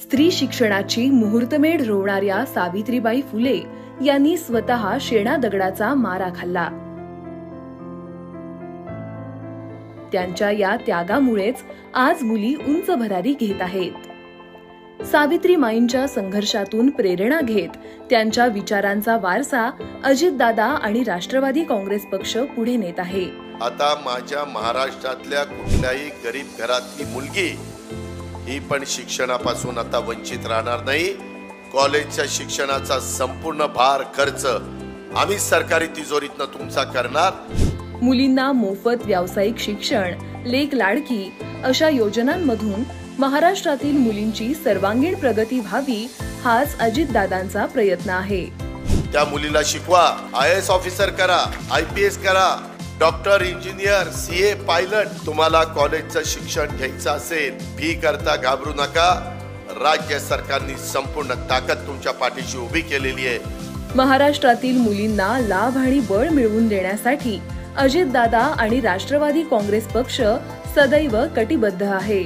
स्त्री शिक्षणाची मुहूर्तमेढ रोवणाऱ्या सावित्रीबाई फुले यांनी स्वतः शेणा दगडाचा मारा खाल्ला. त्यांच्या या त्यागामुळेच आज मुली उंच भरारी घेत आहेत. सावित्रीमाईंच्या संघर्षातून प्रेरणा घेत त्यांच्या विचारांचा वारसा अजितदादा आणि राष्ट्रवादी काँग्रेस पक्ष पुढे नेत आहे. आता माझ्या महाराष्ट्रातल्या कुठल्याही गरीब घरातली मुलगी ही पण शिक्षणापासून आता वंचित राहणार नाही. कॉलेजच्या शिक्षणाचा संपूर्ण भार खर्च आम्ही सरकारी तिजोरीतनं तुमचा करणार. मुलींना मोफत व्यावसायिक शिक्षण, लेक लाडकी अशा योजनांमधून महाराष्ट्रातील मुलींची सर्वांगीण प्रगती व्हावी हाच अजितदादांचा प्रयत्न आहे. त्या मुलीला शिकवा, IAS ऑफिसर करा, IPS करा, डॉक्टर, इंजिनियर, CA, पायलट. तुम्हाला कॉलेजचं शिक्षण घ्यायचं असेल, फी करता घाबरू नका. राज्य सरकारने संपूर्ण ताकद तुमच्या पाठीशी उभी केलेली आहे. महाराष्ट्रातील मुलींना लाभ आणि बळ मिळवून देण्यासाठी अजितदादा आणि राष्ट्रवादी काँग्रेस पक्ष सदैव कटिबद्ध आहे.